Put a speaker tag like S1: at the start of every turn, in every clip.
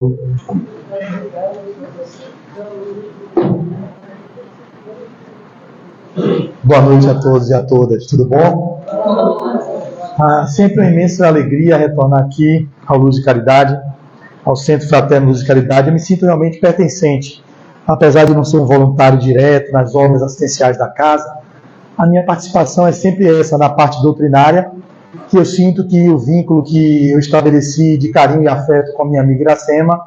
S1: Boa noite a todos e a todas, tudo bom? Sempre uma imensa alegria retornar aqui ao Luz de Caridade, ao Centro Fraterno Luz de Caridade. Eu me sinto realmente pertencente, apesar de não ser um voluntário direto nas obras assistenciais da casa. A minha participação é sempre essa, na parte doutrinária, que eu sinto que o vínculo que eu estabeleci de carinho e afeto com a minha amiga Iracema,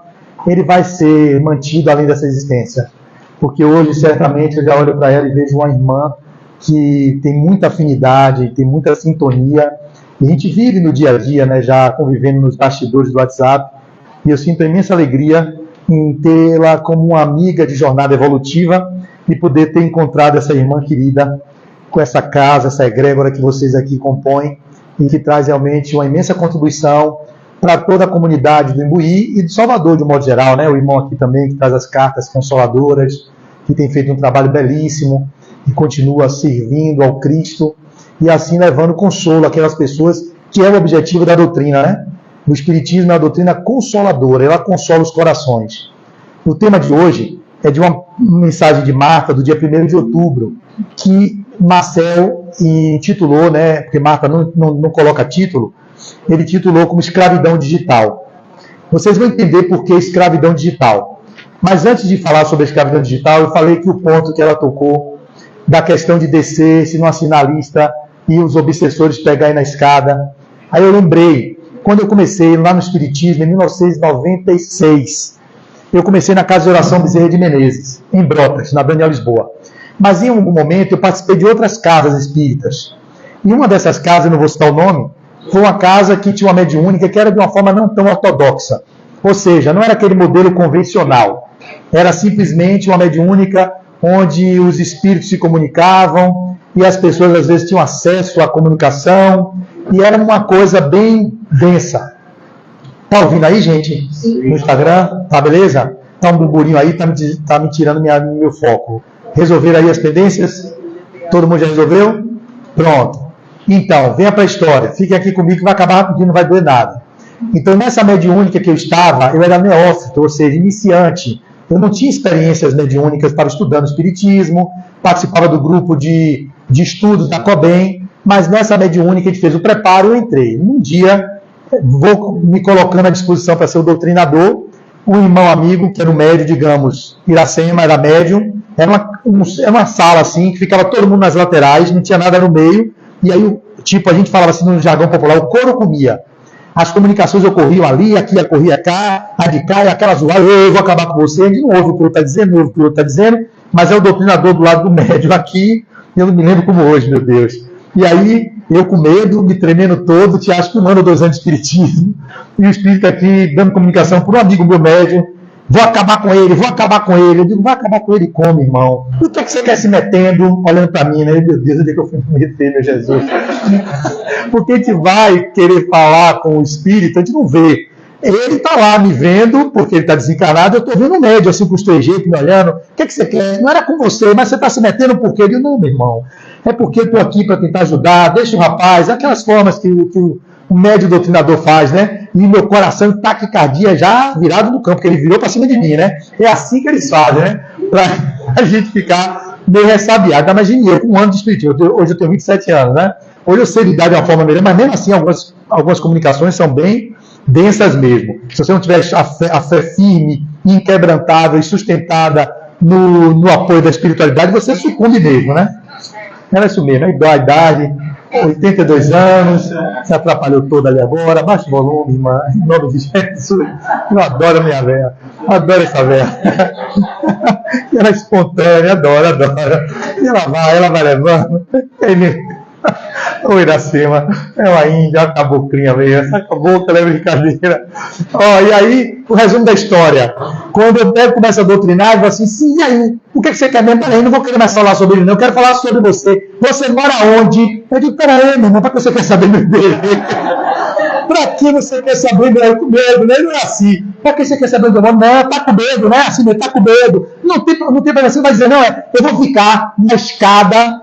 S1: ele vai ser mantido além dessa existência. Porque hoje, certamente, eu já olho para ela e vejo uma irmã que tem muita afinidade, tem muita sintonia, e a gente vive no dia a dia, né, já convivendo nos bastidores do WhatsApp, e eu sinto imensa alegria em tê-la como uma amiga de jornada evolutiva e poder ter encontrado essa irmã querida com essa casa, essa egrégora que vocês aqui compõem, e que traz realmente uma imensa contribuição para toda a comunidade do Imbuí e de Salvador, de um modo geral, né? O irmão aqui também, que traz as cartas consoladoras, que tem feito um trabalho belíssimo e continua servindo ao Cristo e assim levando consolo àquelas pessoas, que é o objetivo da doutrina, né? O Espiritismo é uma doutrina consoladora, ela consola os corações. O tema de hoje é de uma mensagem de Marta, do dia 1º de outubro, que Marcel intitulou, né, porque Marta não coloca título, ele titulou como escravidão digital. Vocês vão entender por que escravidão digital. Mas antes de falar sobre a escravidão digital, eu falei que o ponto que ela tocou, da questão de descer-se numa sinalista e os obsessores pegarem na escada. Aí eu lembrei, quando eu comecei lá no Espiritismo, em 1996, eu comecei na Casa de Oração Bezerra de Menezes, em Brotas, na Daniel Lisboa. Mas em algum momento eu participei de outras casas espíritas. E uma dessas casas, eu não vou citar o nome, foi uma casa que tinha uma mediúnica que era de uma forma não tão ortodoxa. Ou seja, não era aquele modelo convencional. Era simplesmente uma mediúnica onde os espíritos se comunicavam e as pessoas às vezes tinham acesso à comunicação. E era uma coisa bem densa. Tá ouvindo aí, gente? Sim. No Instagram? Tá beleza? Tá um burburinho aí, tá me tirando meu foco. Resolveram aí as pendências? Todo mundo já resolveu? Pronto. Então, venha para a história. Fique aqui comigo que vai acabar rapidinho, não vai doer nada. Então, nessa mediúnica que eu estava, eu era neófito, ou seja, iniciante. Eu não tinha experiências mediúnicas, estava estudando espiritismo, participava do grupo de estudos da COBEM, mas nessa mediúnica a gente fez o preparo e eu entrei. Um dia, vou me colocando à disposição para ser o doutrinador, um irmão amigo, que era o médium, digamos, Iracema era médium, era uma sala assim, que ficava todo mundo nas laterais, não tinha nada no meio, e aí, tipo, a gente falava assim no jargão popular, o couro comia. As comunicações ocorriam ali, aqui ocorria cá, a de cá, e aquela zoada, eu vou acabar com você, a gente não ouve o que o outro está dizendo, não ouve o que o outro está dizendo, mas é o doutrinador do lado do médium aqui, eu não me lembro como hoje, meu Deus. E aí, eu com medo, me tremendo todo, tinha acho que 1 ano ou 2 anos de espiritismo, e o espírito aqui dando comunicação por um amigo meu médium, vou acabar com ele. Eu digo, vai acabar com ele como, irmão? Por que você quer se metendo, olhando para mim, né? Meu Deus, onde é que eu fui me meter, meu Jesus? Porque a gente vai querer falar com o espírito, a gente não vê. Ele está lá me vendo, porque ele está desencarnado, eu estou vendo o médium, assim, com os trejeitos, me olhando. O que você quer? Não era com você, mas você está se metendo por quê? Eu digo, não, meu irmão. É porque eu estou aqui para tentar ajudar, deixa o rapaz, aquelas formas que o médium doutrinador faz, né? E meu coração em taquicardia já virado no campo, porque ele virou para cima de mim, né? É assim que eles fazem, né? Para a gente ficar meio ressabiado. Imagine eu, com 1 ano de espiritismo, hoje eu tenho 27 anos, né? Hoje eu sei lidar de uma forma melhor, mas mesmo assim algumas comunicações são bem densas mesmo. Se você não tiver a fé firme, inquebrantável e sustentada no apoio da espiritualidade, você sucumbe mesmo, né? Era isso mesmo, a idade, 82 anos, se atrapalhou toda ali agora, baixa o volume, irmã, em nome de Jesus. Eu adoro a minha véia, adoro essa véia. Ela é espontânea, adoro. E ela vai levando. Ô Iracema, é uma índia, a caboclinha mesmo, essa cabocla é brincadeira. E aí, o resumo da história. Quando eu começo a doutrinar, eu falo assim, sim, e aí? O que você quer mesmo? Peraí, não vou querer mais falar sobre ele, não, eu quero falar sobre você. Você mora onde? Eu digo, peraí, meu irmão, para que você quer saber meu dele? Para que você quer saber meu nome? Com medo, né? Não é assim. Para que você quer saber meu nome? Não, tá com medo, não é assim, tá com medo. Não tem para você, vai dizer, não, eu vou ficar na escada.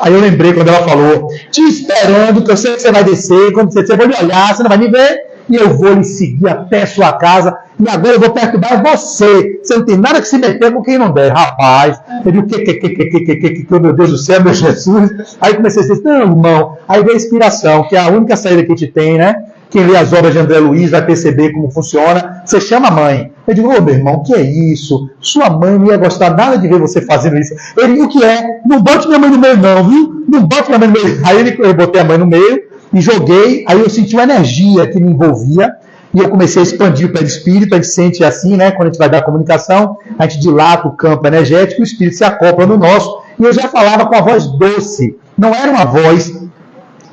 S1: Aí eu lembrei quando ela falou, te esperando, que eu sei que você vai descer, quando você vai me olhar, você não vai me ver, e eu vou lhe seguir até sua casa, e agora eu vou perturbar você. Você não tem nada que se meter com quem não der. Rapaz, eu digo, meu Deus do céu, meu Jesus. Aí comecei a dizer, não, irmão, aí veio a inspiração, que é a única saída que a gente tem, né? Quem lê as obras de André Luiz vai perceber como funciona. Você chama a mãe. Eu digo, ô meu irmão, o que é isso? Sua mãe não ia gostar nada de ver você fazendo isso. Ele, o que é? Não bote minha mãe no meio não, viu? Não bote minha mãe no meio. Aí eu botei a mãe no meio e joguei. Aí eu senti uma energia que me envolvia. E eu comecei a expandir o perispírito. A gente sente assim, né? Quando a gente vai dar comunicação, a gente dilata o campo energético, o espírito se acopla no nosso. E eu já falava com a voz doce. Não era uma voz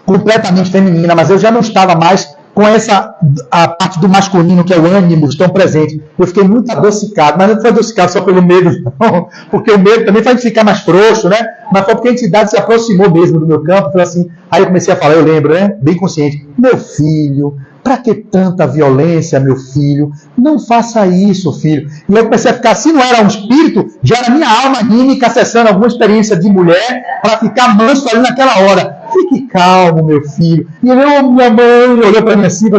S1: completamente feminina, mas eu já não estava mais com a parte do masculino, que é o ânimo, tão presente. Eu fiquei muito adocicado, mas não foi adocicado só pelo medo, não, porque o medo também faz ficar mais frouxo, né? Mas foi porque a entidade se aproximou mesmo do meu campo, falou assim, aí eu comecei a falar, eu lembro, né? Bem consciente, meu filho, para que tanta violência, meu filho? Não faça isso, filho. E eu comecei a ficar, se não era um espírito, já era minha alma anímica acessando alguma experiência de mulher para ficar manso ali naquela hora. Fique calmo, meu filho. E ele, minha mãe, olhou para mim assim,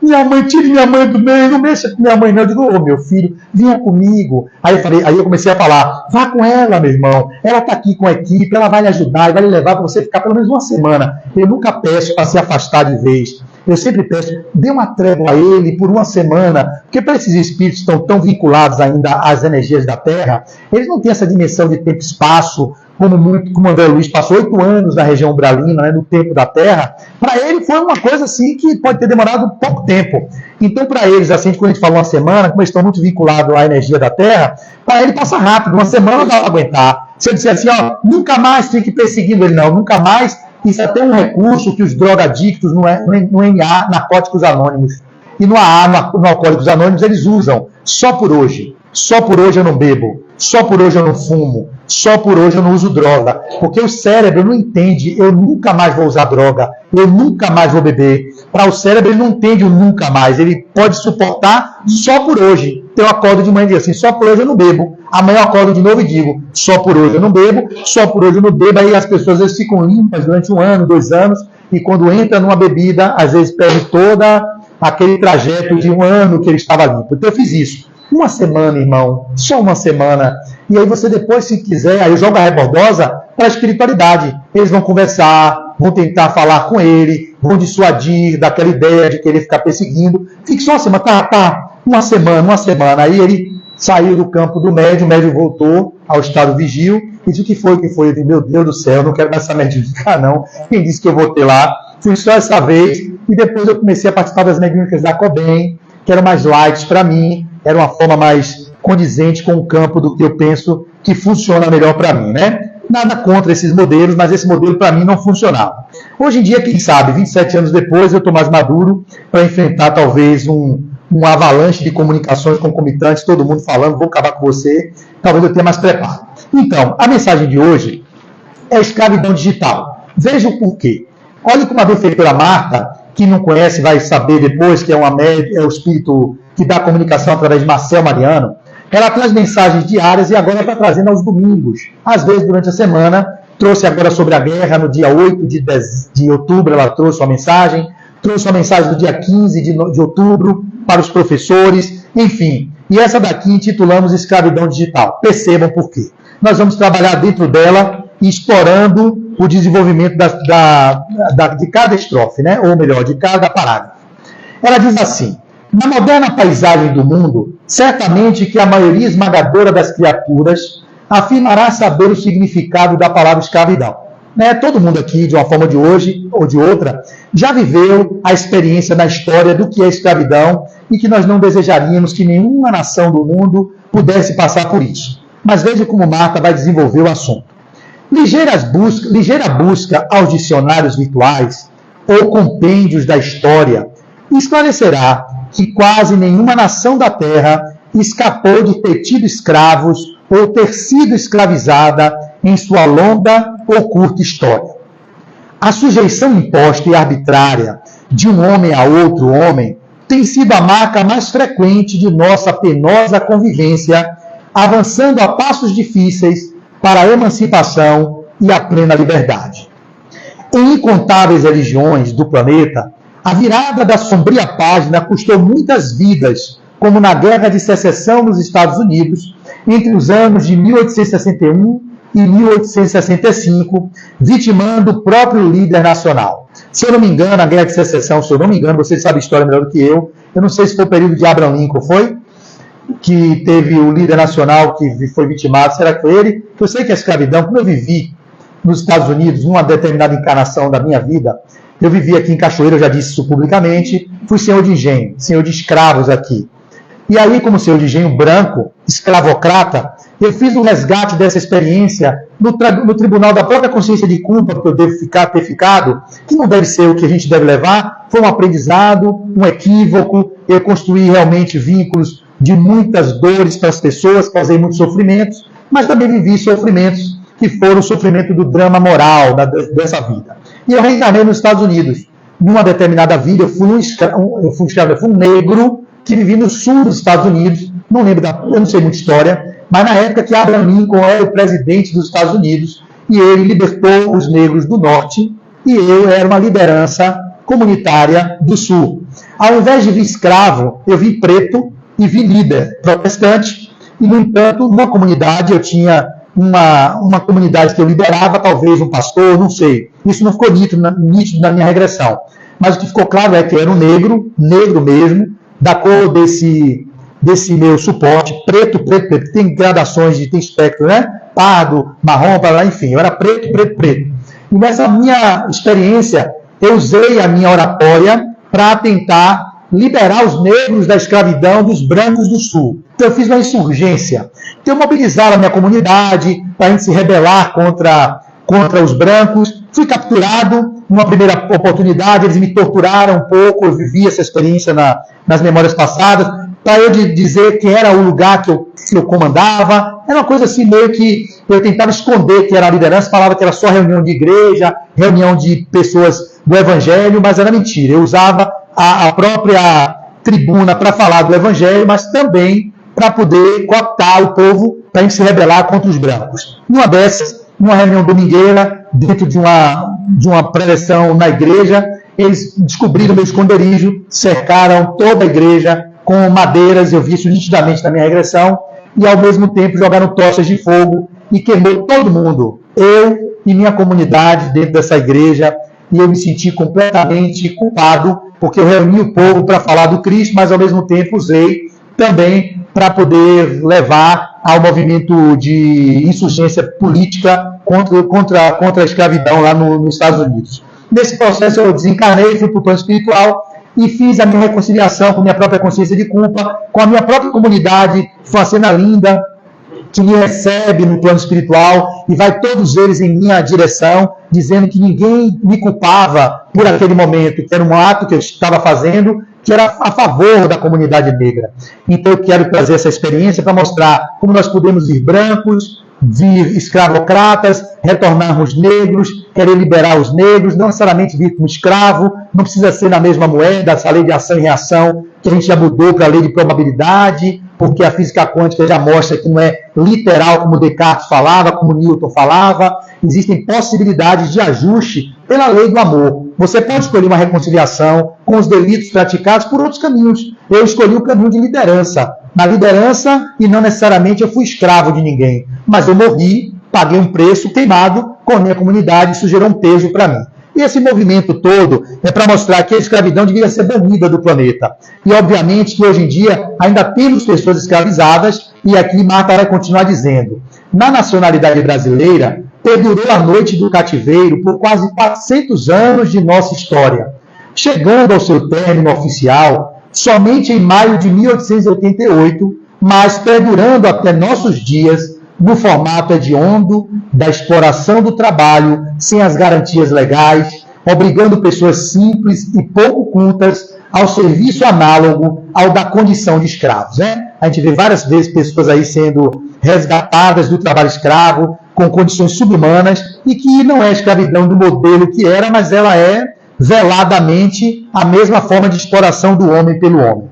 S1: minha mãe, tire minha mãe do meio, não mexa com minha mãe não. Eu digo, meu filho, venha comigo. Aí eu comecei a falar, vá com ela, meu irmão. Ela está aqui com a equipe, ela vai lhe ajudar e vai lhe levar para você ficar pelo menos uma semana. Eu nunca peço para se afastar de vez. Eu sempre peço, dê uma trégua a ele por uma semana, porque para esses espíritos que estão tão vinculados ainda às energias da Terra, eles não têm essa dimensão de tempo e espaço, como André Luiz passou 8 anos na região umbralina, né, no tempo da Terra. Para ele foi uma coisa assim que pode ter demorado pouco tempo. Então, para eles, assim, quando a gente fala uma semana, como eles estão muito vinculados à energia da Terra, para ele passa rápido, uma semana dá para aguentar. Se eu disser assim, ó, nunca mais fique perseguindo ele, não, nunca mais. Isso é até um recurso que os drogadictos no NA, Narcóticos Anônimos, e no AA, no Alcoólicos Anônimos, eles usam. Só por hoje. Só por hoje eu não bebo. Só por hoje eu não fumo. Só por hoje eu não uso droga. Porque o cérebro não entende, eu nunca mais vou usar droga. Eu nunca mais vou beber. Para o cérebro, ele não entende o nunca mais. Ele pode suportar só por hoje. Então eu acordo de manhã e digo assim, só por hoje eu não bebo. Amanhã eu acordo de novo e digo, só por hoje eu não bebo, só por hoje eu não bebo. Aí as pessoas às vezes ficam limpas durante 1 ano, 2 anos, e quando entra numa bebida, às vezes perde toda aquele trajeto de 1 ano que ele estava limpo. Então eu fiz isso. 1 semana, irmão, só 1 semana. E aí você depois, se quiser, aí joga a rebordosa para a espiritualidade. Eles vão conversar, vão tentar falar com ele, vão dissuadir daquela ideia de querer ficar perseguindo. Fique só 1 semana, tá, 1 semana. Aí ele saiu do campo do médium, o médium voltou ao estado vigil e disse, o que foi? Eu disse, meu Deus do céu, não quero mais essa mediúnica não. Quem disse que eu voltei lá? Fui só essa vez e depois eu comecei a participar das mediúnicas da COBEM, que eram mais light para mim, era uma forma mais condizente com o campo do que eu penso que funciona melhor para mim, né? Nada contra esses modelos, mas esse modelo para mim não funcionava. Hoje em dia, quem sabe, 27 anos depois, eu estou mais maduro para enfrentar talvez um avalanche de comunicações concomitantes, todo mundo falando, vou acabar com você, talvez eu tenha mais preparo. Então, a mensagem de hoje é escravidão digital. Veja o porquê. Olha como a benfeitora Marta, quem não conhece vai saber depois que é o espírito que dá comunicação através de Marcel Mariano. Ela traz mensagens diárias e agora está trazendo aos domingos. Às vezes, durante a semana, trouxe agora sobre a guerra, no dia 8 de outubro, ela trouxe uma mensagem do dia 15 de outubro para os professores, enfim. E essa daqui intitulamos Escravidão Digital. Percebam por quê. Nós vamos trabalhar dentro dela e explorando o desenvolvimento de cada estrofe, né? Ou melhor, de cada parágrafo. Ela diz assim, na moderna paisagem do mundo, certamente que a maioria esmagadora das criaturas afirmará saber o significado da palavra escravidão. Né? Todo mundo aqui, de uma forma de hoje ou de outra, já viveu a experiência na história do que é escravidão e que nós não desejaríamos que nenhuma nação do mundo pudesse passar por isso. Mas veja como Marta vai desenvolver o assunto. Ligeira busca aos dicionários virtuais ou compêndios da história esclarecerá que quase nenhuma nação da Terra escapou de ter tido escravos ou ter sido escravizada em sua longa ou curta história. A sujeição imposta e arbitrária de um homem a outro homem tem sido a marca mais frequente de nossa penosa convivência, avançando a passos difíceis para a emancipação e a plena liberdade. Em incontáveis religiões do planeta, A virada da sombria página custou muitas vidas, como na Guerra de Secessão nos Estados Unidos, entre os anos de 1861 e 1865, vitimando o próprio líder nacional. Se eu não me engano, a Guerra de Secessão, se eu não me engano, vocês sabem a história melhor do que eu não sei se foi o período de Abraham Lincoln, foi? Que teve o líder nacional que foi vitimado, será que foi ele? Eu sei que a escravidão, como eu vivi nos Estados Unidos, numa determinada encarnação da minha vida, eu vivi aqui em Cachoeira, eu já disse isso publicamente, fui senhor de engenho, senhor de escravos aqui. E aí, como senhor de engenho branco, escravocrata, eu fiz um resgate dessa experiência no tribunal da própria consciência de culpa, que eu devo ter ficado, que não deve ser o que a gente deve levar, foi um aprendizado, um equívoco, eu construí realmente vínculos de muitas dores para as pessoas, causei muitos sofrimentos, mas também vivi sofrimentos que foram o sofrimento do drama moral dessa vida. E eu reencarnei nos Estados Unidos. Numa determinada vida, eu fui um negro que vivi no sul dos Estados Unidos, eu não sei muita história, mas na época que Abraham Lincoln era o presidente dos Estados Unidos, e ele libertou os negros do norte, e eu era uma liderança comunitária do sul. Ao invés de vir escravo, eu vim preto e vim líder protestante, e no entanto, numa comunidade, eu tinha uma comunidade que eu liderava, talvez um pastor, não sei. Isso não ficou nítido na minha regressão. Mas o que ficou claro é que eu era um negro mesmo, da cor desse meu suporte, preto, tem gradações, tem espectro, né? Pardo, marrom, enfim, eu era preto. E nessa minha experiência, eu usei a minha oratória para tentar liberar os negros da escravidão dos brancos do sul. Então eu fiz uma insurgência. Então eu mobilizava a minha comunidade para a gente se rebelar contra os brancos. Fui capturado numa primeira oportunidade, eles me torturaram um pouco, eu vivi essa experiência nas memórias passadas, para eu dizer que era o lugar que eu comandava. Era uma coisa assim meio que eu tentava esconder que era a liderança, falava que era só reunião de igreja, reunião de pessoas do evangelho, mas era mentira. Eu usava a própria tribuna para falar do evangelho, mas também para poder cooptar o povo para a gente se rebelar contra os brancos. Numa dessas, numa reunião domingueira, dentro de uma preleção na igreja, eles descobriram meu esconderijo, cercaram toda a igreja com madeiras, eu vi isso nitidamente na minha regressão, e ao mesmo tempo jogaram tochas de fogo e queimou todo mundo, eu e minha comunidade dentro dessa igreja, e eu me senti completamente culpado, porque eu reuni o povo para falar do Cristo, mas ao mesmo tempo usei também para poder levar ao movimento de insurgência política contra a escravidão lá nos Estados Unidos. Nesse processo eu desencarnei, fui para o plano espiritual e fiz a minha reconciliação com a minha própria consciência de culpa, com a minha própria comunidade, foi uma cena linda, que me recebe no plano espiritual e vai todos eles em minha direção, dizendo que ninguém me culpava por aquele momento, que era um ato que eu estava fazendo, que era a favor da comunidade negra. Então eu quero trazer essa experiência para mostrar como nós podemos vir brancos, vir escravocratas, retornarmos negros, querer liberar os negros, não necessariamente vir como escravo, não precisa ser na mesma moeda, essa lei de ação e reação que a gente já mudou para a lei de probabilidade, porque a física quântica já mostra que não é literal como Descartes falava, como Newton falava, existem possibilidades de ajuste pela lei do amor. Você pode escolher uma reconciliação com os delitos praticados por outros caminhos. Eu escolhi o caminho de liderança. Na liderança, e não necessariamente eu fui escravo de ninguém, mas eu morri, paguei um preço queimado com a minha comunidade, isso gerou um peso para mim. E esse movimento todo é para mostrar que a escravidão devia ser banida do planeta. E, obviamente, que hoje em dia ainda temos pessoas escravizadas, e aqui Marta vai continuar dizendo, na nacionalidade brasileira, perdurou a noite do cativeiro por quase 400 anos de nossa história, chegando ao seu término oficial somente em maio de 1888, mas perdurando até nossos dias no formato hediondo da exploração do trabalho sem as garantias legais, obrigando pessoas simples e pouco cultas ao serviço análogo ao da condição de escravos. Né? A gente vê várias vezes pessoas aí sendo resgatadas do trabalho escravo, com condições subhumanas, e que não é a escravidão do modelo que era, mas ela é veladamente a mesma forma de exploração do homem pelo homem.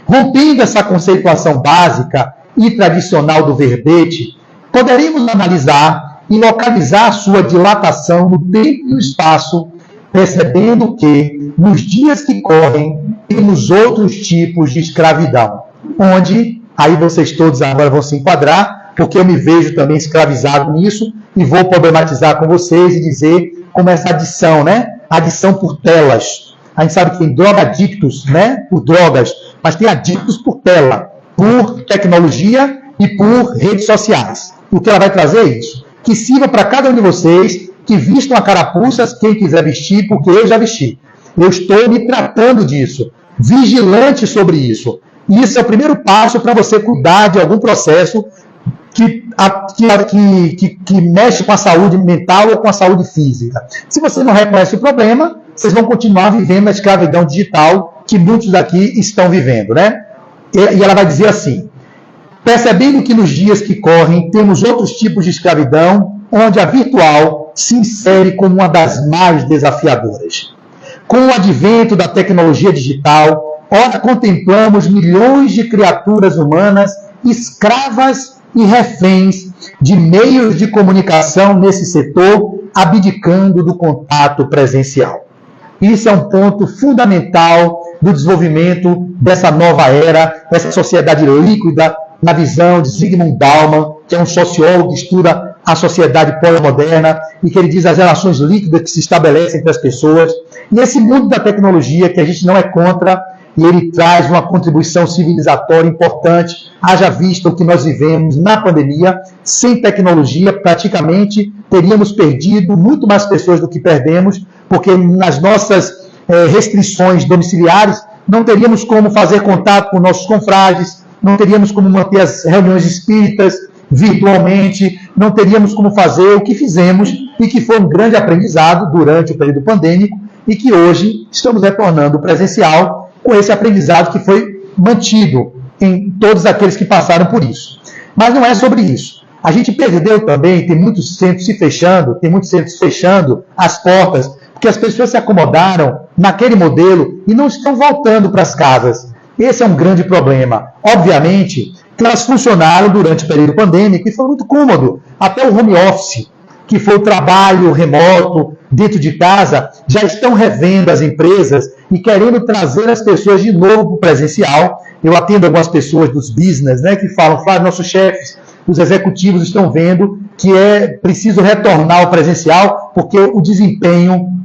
S1: Rompendo essa conceituação básica e tradicional do verbete, poderíamos analisar e localizar sua dilatação no tempo e no espaço percebendo que nos dias que correm temos outros tipos de escravidão, onde, aí vocês todos agora vão se enquadrar, porque eu me vejo também escravizado nisso, e vou problematizar com vocês e dizer como essa adição, né? Adição por telas. A gente sabe que tem drogadictos, né? Por drogas, mas tem adictos por tela, por tecnologia e por redes sociais. O que ela vai trazer é isso. Que sirva para cada um de vocês, que vistam a carapuça, quem quiser vestir, porque eu já vesti. Eu estou me tratando disso, vigilante sobre isso. E isso é o primeiro passo para você cuidar de algum processo que mexe com a saúde mental ou com a saúde física. Se você não reconhece o problema, vocês vão continuar vivendo a escravidão digital que muitos daqui estão vivendo, né? E ela vai dizer assim: percebendo que nos dias que correm temos outros tipos de escravidão, onde a virtual se insere como uma das mais desafiadoras. Com o advento da tecnologia digital, ora contemplamos milhões de criaturas humanas escravas e reféns de meios de comunicação nesse setor, abdicando do contato presencial. Isso é um ponto fundamental do desenvolvimento dessa nova era, dessa sociedade líquida, na visão de Zygmunt Bauman, que é um sociólogo que estuda a sociedade pós-moderna e que ele diz as relações líquidas que se estabelecem entre as pessoas. E esse mundo da tecnologia, que a gente não é contra, e ele traz uma contribuição civilizatória importante, haja vista o que nós vivemos na pandemia. Sem tecnologia, praticamente teríamos perdido muito mais pessoas do que perdemos, porque nas nossas restrições domiciliares não teríamos como fazer contato com nossos confrades, não teríamos como manter as reuniões espíritas virtualmente, não teríamos como fazer o que fizemos e que foi um grande aprendizado durante o período pandêmico e que hoje estamos retornando presencial com esse aprendizado que foi mantido em todos aqueles que passaram por isso. Mas não é sobre isso. A gente perdeu também, tem muitos centros se fechando, tem muitos centros fechando as portas, porque as pessoas se acomodaram naquele modelo e não estão voltando para as casas. Esse é um grande problema. Obviamente, que elas funcionaram durante o período pandêmico e foi muito cômodo. Até o home office, que foi o trabalho remoto, dentro de casa, já estão revendo as empresas e querendo trazer as pessoas de novo para o presencial. Eu atendo algumas pessoas dos business, né, que falam, Flávio, nossos chefes, os executivos estão vendo que é preciso retornar ao presencial porque o desempenho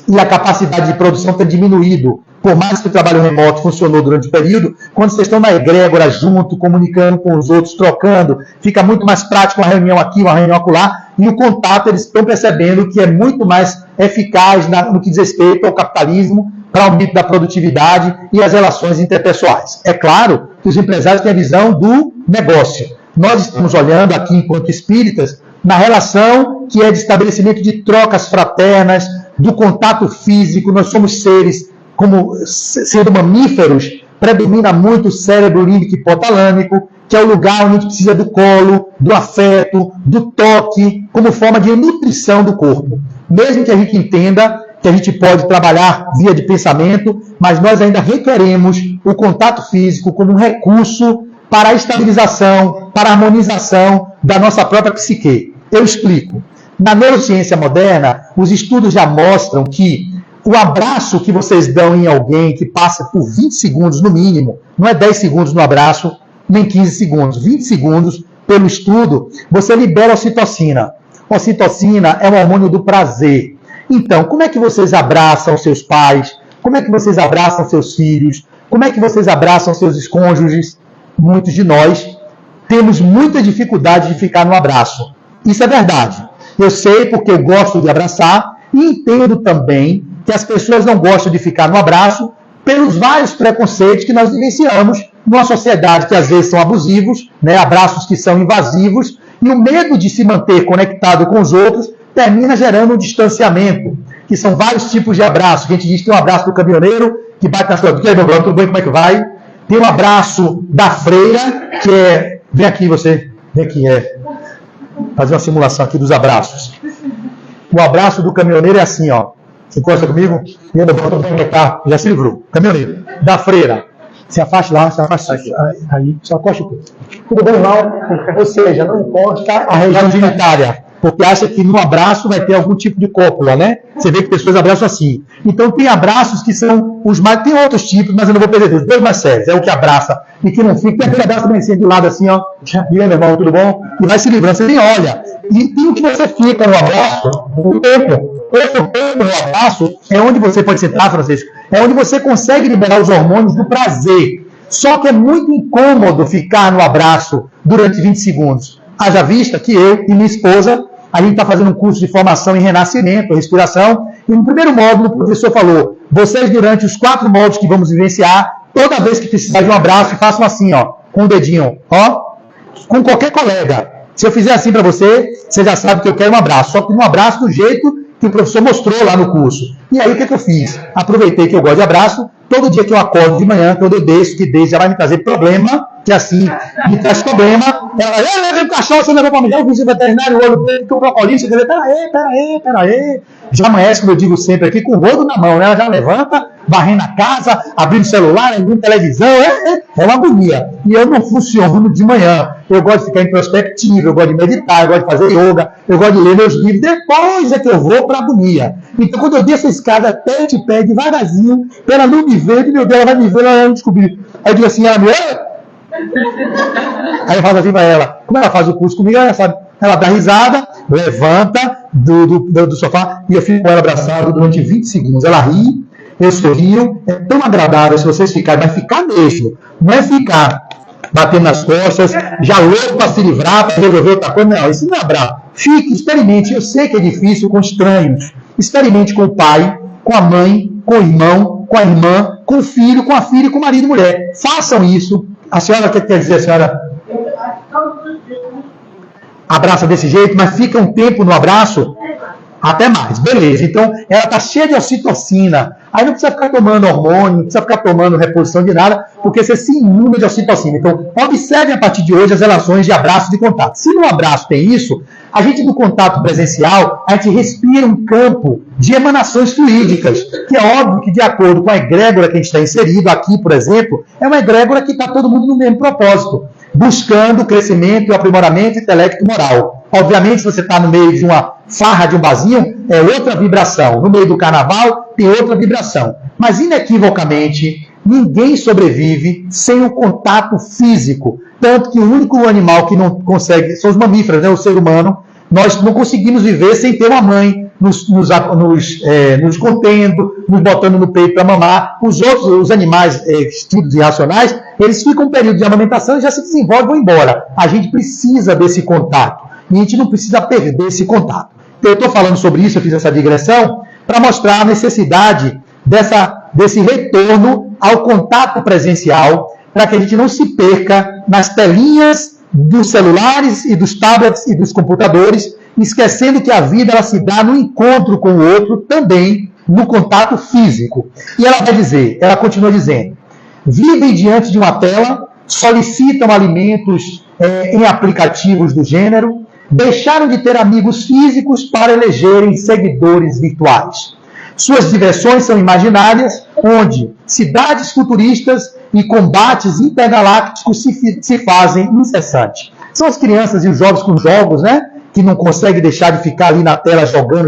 S1: e a capacidade de produção tem diminuído. Por mais que o trabalho remoto funcionou durante o período, quando vocês estão na egrégora junto, comunicando com os outros, trocando, fica muito mais prático uma reunião aqui, uma reunião acolá, e o contato eles estão percebendo que é muito mais eficaz no que diz respeito ao capitalismo, para o aumento da produtividade e as relações interpessoais. É claro que os empresários têm a visão do negócio. Nós estamos olhando aqui, enquanto espíritas, na relação que é de estabelecimento de trocas fraternas, do contato físico. Nós somos seres, como sendo mamíferos, predomina muito o cérebro límbico hipotalâmico, que é o lugar onde a gente precisa do colo, do afeto, do toque, como forma de nutrição do corpo. Mesmo que a gente entenda que a gente pode trabalhar via de pensamento, mas nós ainda requeremos o contato físico como um recurso para a estabilização, para a harmonização da nossa própria psique. Eu explico. Na neurociência moderna, os estudos já mostram que o abraço que vocês dão em alguém que passa por 20 segundos no mínimo, não é 10 segundos no abraço, nem 15 segundos, 20 segundos, pelo estudo, você libera ocitocina. Ocitocina é um hormônio do prazer. Então, como é que vocês abraçam seus pais? Como é que vocês abraçam seus filhos? Como é que vocês abraçam seus cônjuges? Muitos de nós temos muita dificuldade de ficar no abraço. Isso é verdade. Eu sei porque eu gosto de abraçar e entendo também que as pessoas não gostam de ficar no abraço pelos vários preconceitos que nós vivenciamos numa sociedade que às vezes são abusivos, né? Abraços que são invasivos, e o medo de se manter conectado com os outros termina gerando um distanciamento, que são vários tipos de abraço. A gente diz que tem um abraço do caminhoneiro, que bate na sua... Tudo bem, como é que vai? Tem um abraço da freira, que é... Vem aqui você, vem aqui, fazer uma simulação aqui dos abraços. O abraço do caminhoneiro é assim, ó. Você encosta comigo? E anda, volta para o carro, já se livrou. Caminhoneiro. Da freira. Se afaste lá, se afaste aí, só acoste tudo. Tudo bem, mal? Ou seja, não encosta a região genitária. porque acha que no abraço vai ter algum tipo de cópula, né? Você vê que pessoas abraçam assim. Então tem abraços que são os mais... Tem outros tipos, mas eu não vou perder tempo. Dois mais sérios, é o que abraça e que não fica. Tem aquele abraço também assim, de lado assim, ó. E aí, meu irmão, tudo bom? E vai se livrando, você nem olha. E tem o que você fica no abraço, o tempo. Esse tempo no abraço é onde você pode sentar, Francisco, é onde você consegue liberar os hormônios do prazer. Só que é muito incômodo ficar no abraço durante 20 segundos. Haja vista que eu e minha esposa, a gente está fazendo um curso de formação em renascimento, respiração, e no primeiro módulo o professor falou, vocês durante os 4 módulos que vamos vivenciar, toda vez que precisar de um abraço, façam assim, ó, com o dedinho, ó, com qualquer colega. Se eu fizer assim para você, você já sabe que eu quero um abraço, só que um abraço do jeito que o professor mostrou lá no curso. E aí o que eu fiz? Aproveitei que eu gosto de abraço, todo dia que eu acordo de manhã, quando eu desço, que desde já vai me trazer problema, que assim, me traz problema, ela leva o cachorro, você levou para mim, eu fiz o veterinário, o olho dele, que o brocolista, você diz, peraí, já amanhece, como eu digo sempre aqui, com o rodo na mão, né? Ela já levanta, varrendo a casa, abrindo o celular, abrindo televisão, é uma agonia. E eu não funciono de manhã. Eu gosto de ficar introspectivo, eu gosto de meditar, eu gosto de fazer yoga, eu gosto de ler meus livros, depois é que eu vou para a agonia. Então, quando eu desço a escada, pé de pé, devagarzinho, pra ela não me ver, meu Deus, ela vai me ver, ela vai me descobrir. Aí eu digo assim, ela me... Aí eu falo assim para ela, como ela faz o curso comigo, ela sabe, ela dá risada, levanta do sofá e eu fico com ela abraçado durante 20 segundos. Ela ri, eu sorrio, é tão agradável se vocês ficarem, mas ficar mesmo, não é ficar batendo nas costas, já louco para se livrar, para resolver outra coisa, não, isso não é abraço. Fique, experimente, eu sei que é difícil com estranhos, experimente com o pai, com a mãe, com o irmão, com a irmã, com o filho, com a filha e com o marido e mulher. Façam isso. A senhora, o que quer dizer, a senhora? Abraça desse jeito, mas fica um tempo no abraço, até mais. Beleza, então ela está cheia de ocitocina. Aí não precisa ficar tomando hormônio, não precisa ficar tomando reposição de nada, porque você se inunda de ocitocina. Então, observe a partir de hoje as relações de abraço e de contato. Se no abraço tem isso, a gente no contato presencial, a gente respira um campo de emanações fluídicas, que é óbvio que de acordo com a egrégora que a gente está inserido, aqui, por exemplo, é uma egrégora que está todo mundo no mesmo propósito, buscando o crescimento e o aprimoramento intelecto e moral. Obviamente, se você está no meio de uma farra de um barzinho, é outra vibração. No meio do carnaval, tem outra vibração. Mas, inequivocamente, ninguém sobrevive sem o contato físico. Tanto que o único animal que não consegue, são os mamíferos, né? O ser humano, nós não conseguimos viver sem ter uma mãe nos contendo, nos botando no peito para mamar. Os outros, os animais extintos e irracionais, eles ficam um período de amamentação e já se desenvolvem e vão embora. A gente precisa desse contato. E a gente não precisa perder esse contato. Então, eu estou falando sobre isso, eu fiz essa digressão, para mostrar a necessidade desse retorno ao contato presencial, para que a gente não se perca nas telinhas dos celulares e dos tablets e dos computadores, esquecendo que a vida ela se dá no encontro com o outro, também no contato físico. E ela continua dizendo, vivem diante de uma tela, solicitam alimentos em aplicativos do gênero, deixaram de ter amigos físicos para elegerem seguidores virtuais. Suas diversões são imaginárias, onde cidades futuristas e combates intergalácticos se fazem incessantes. São as crianças e os jovens com jogos, né? Que não conseguem deixar de ficar ali na tela jogando,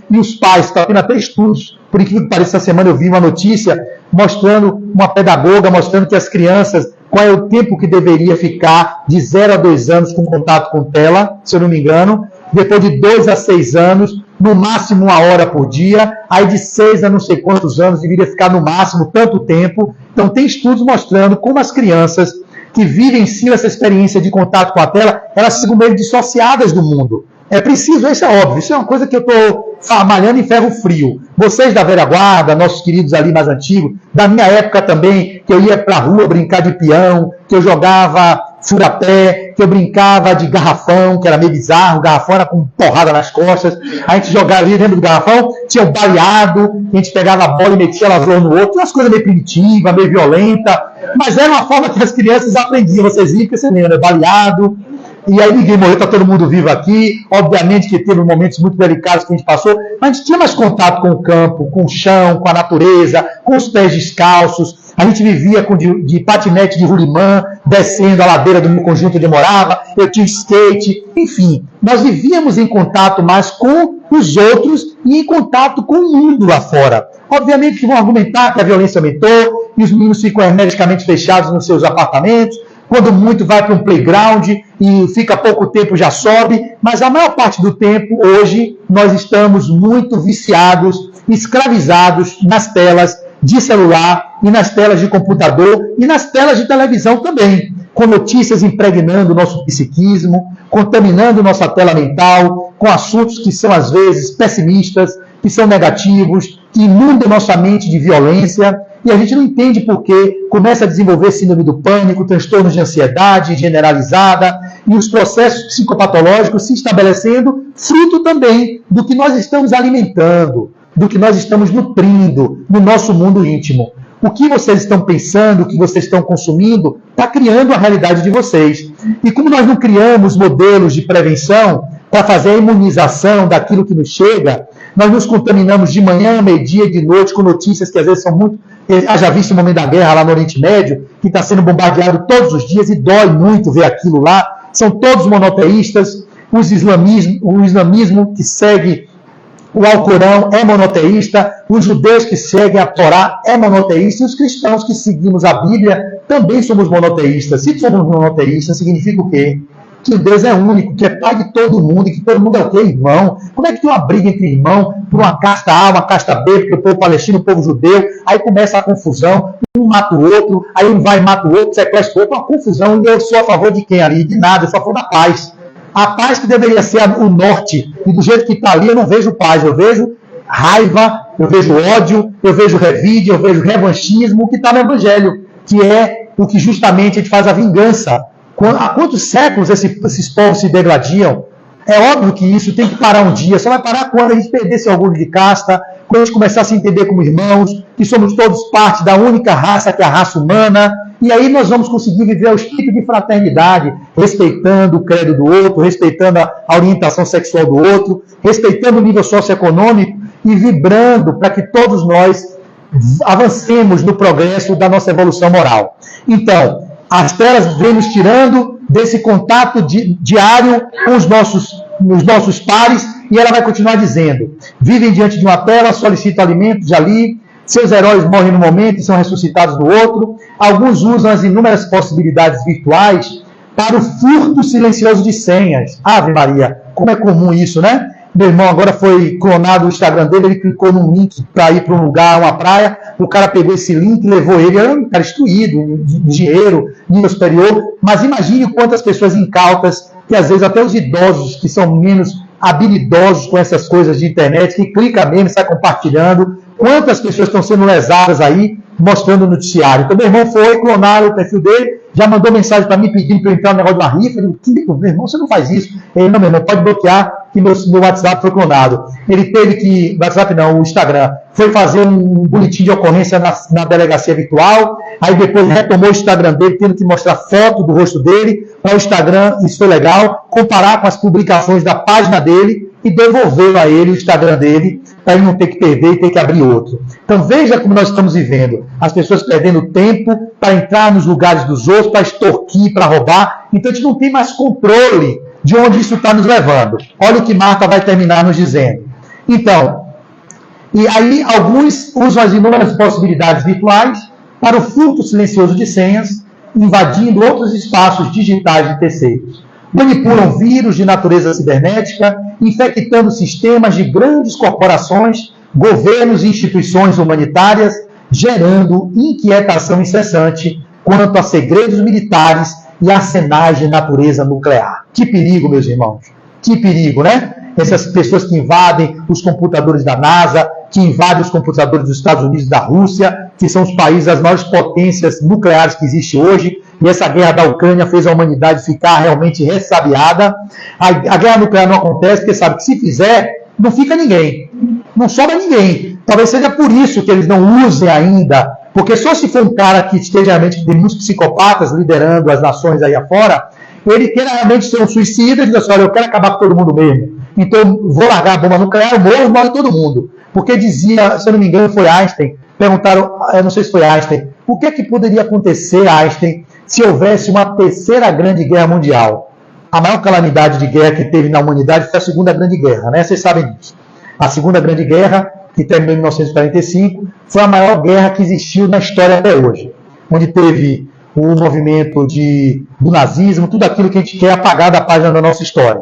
S1: e os pais, está tendo até estudos, por incrível que pareça, essa semana eu vi uma notícia mostrando, uma pedagoga mostrando que as crianças, qual é o tempo que deveria ficar de 0 a 2 anos com contato com tela, se eu não me engano, depois de 2 a 6 anos, no máximo 1 hora por dia, aí de 6 a não sei quantos anos deveria ficar no máximo tanto tempo. Então tem estudos mostrando como as crianças que vivenciam essa experiência de contato com a tela, elas ficam meio dissociadas do mundo. É preciso, isso é óbvio, isso é uma coisa que eu estou malhando em ferro frio. Vocês da velha guarda, nossos queridos ali mais antigos, da minha época também, que eu ia para a rua brincar de peão, que eu jogava furapé, que eu brincava de garrafão, que era meio bizarro, o garrafão era com porrada nas costas, a gente jogava ali dentro do garrafão, tinha o baleado, a gente pegava a bola e metia elas um no outro, umas coisas meio primitivas, meio violenta, mas era uma forma que as crianças aprendiam, vocês viram que você lembra, baleado, e aí ninguém morreu, está todo mundo vivo aqui, obviamente que teve momentos muito delicados que a gente passou, mas a gente tinha mais contato com o campo, com o chão, com a natureza, com os pés descalços, a gente vivia de patinete de rolimã, descendo a ladeira do meu conjunto onde eu morava, eu tinha skate, enfim, nós vivíamos em contato mais com os outros e em contato com o mundo lá fora. Obviamente que vão argumentar que a violência aumentou e os meninos ficam hermeticamente fechados nos seus apartamentos, quando muito vai para um playground e fica pouco tempo já sobe, mas a maior parte do tempo, hoje, nós estamos muito viciados, escravizados nas telas de celular e nas telas de computador e nas telas de televisão também, com notícias impregnando o nosso psiquismo, contaminando nossa tela mental, com assuntos que são às vezes pessimistas, que são negativos, que inundam nossa mente de violência, e a gente não entende por que começa a desenvolver síndrome do pânico, transtornos de ansiedade generalizada e os processos psicopatológicos se estabelecendo, fruto também do que nós estamos alimentando, do que nós estamos nutrindo no nosso mundo íntimo. O que vocês estão pensando, o que vocês estão consumindo, está criando a realidade de vocês. E como nós não criamos modelos de prevenção para fazer a imunização daquilo que nos chega, nós nos contaminamos de manhã, meio-dia, de noite, com notícias que às vezes são muito... Já visto o momento da guerra lá no Oriente Médio, que está sendo bombardeado todos os dias e dói muito ver aquilo lá. São todos monoteístas. O islamismo que segue o Alcorão é monoteísta, os judeus que seguem a Torá é monoteísta, e os cristãos que seguimos a Bíblia também somos monoteístas. Se somos monoteístas, significa o quê? Que Deus é único, que é pai de todo mundo, e que todo mundo é o quê? Irmão. Como é que tem uma briga entre irmão, por uma casta A, uma casta B, porque o povo palestino, o povo judeu, aí começa a confusão, um mata o outro, aí um vai e mata o outro, sequestra o outro, uma confusão, e eu sou a favor de quem ali? De nada, eu sou a favor da paz. A paz que deveria ser o norte, e do jeito que está ali eu não vejo paz, eu vejo raiva, eu vejo ódio, eu vejo revide, eu vejo revanchismo, o que está no Evangelho, que é o que justamente a gente faz a vingança. Há quantos séculos esses povos se degladiam? É óbvio que isso tem que parar um dia, só vai parar quando a gente perder esse orgulho de casta, quando a gente começar a se entender como irmãos, que somos todos parte da única raça, que é a raça humana, e aí nós vamos conseguir viver o espírito de fraternidade, respeitando o credo do outro, respeitando a orientação sexual do outro, respeitando o nível socioeconômico e vibrando para que todos nós avancemos no progresso da nossa evolução moral. Então, as telas vêm nos tirando desse contato diário com os nossos pares, e ela vai continuar dizendo: vivem diante de uma tela, solicitam alimentos de ali, seus heróis morrem no momento e são ressuscitados no outro. Alguns usam as inúmeras possibilidades virtuais para o furto silencioso de senhas. Ave Maria, como é comum isso, né? Meu irmão agora foi clonado o Instagram dele, ele clicou num link para ir para um lugar, uma praia, o cara pegou esse link e levou ele, era um cara instruído, dinheiro, nível superior, mas imagine quantas pessoas incautas, que às vezes até os idosos que são menos habilidosos com essas coisas de internet, que clica mesmo, sai compartilhando, quantas pessoas estão sendo lesadas aí, mostrando o noticiário. Então, meu irmão foi, clonaram o perfil dele, já mandou mensagem para mim pedindo para eu entrar no negócio de uma rifa. Eu digo, meu irmão, você não faz isso. Ele, não, meu irmão, pode bloquear, que meu WhatsApp foi clonado. Ele teve que, WhatsApp não, o Instagram, foi fazer um boletim de ocorrência na delegacia virtual, aí depois retomou o Instagram dele, tendo que mostrar foto do rosto dele para o Instagram, isso foi legal, comparar com as publicações da página dele e devolveu a ele o Instagram dele, para ele não ter que perder e ter que abrir outro. Então veja como nós estamos vivendo. As pessoas perdendo tempo para entrar nos lugares dos outros, para extorquir, para roubar. Então a gente não tem mais controle de onde isso está nos levando. Olha o que Marta vai terminar nos dizendo. Então, e aí alguns usam as inúmeras possibilidades virtuais para o furto silencioso de senhas, invadindo outros espaços digitais de terceiros. Manipulam vírus de natureza cibernética, infectando sistemas de grandes corporações, governos e instituições humanitárias, gerando inquietação incessante quanto a segredos militares e arsenais de natureza nuclear. Que perigo, meus irmãos! Que perigo, né? Essas pessoas que invadem os computadores da NASA, que invadem os computadores dos Estados Unidos e da Rússia, que são os países das maiores potências nucleares que existem hoje, e essa guerra da Ucrânia fez a humanidade ficar realmente ressabiada. A guerra nuclear não acontece, porque sabe que se fizer, não fica ninguém, não sobra ninguém. Talvez seja por isso que eles não usem ainda, porque só se for um cara que esteja realmente, tem muitos psicopatas liderando as nações aí afora, ele queira realmente ser um suicida e dizer assim, olha, eu quero acabar com todo mundo mesmo. Então, vou largar a bomba nuclear, eu morre todo mundo. Porque dizia, se eu não me engano, foi Einstein, perguntaram, eu não sei se foi Einstein, o que é que poderia acontecer, Einstein, se houvesse uma terceira grande guerra mundial? A maior calamidade de guerra que teve na humanidade foi a Segunda Grande Guerra, né? Vocês sabem disso. A Segunda Grande Guerra, que terminou em 1945, foi a maior guerra que existiu na história até hoje, onde teve o movimento do nazismo, tudo aquilo que a gente quer apagar da página da nossa história.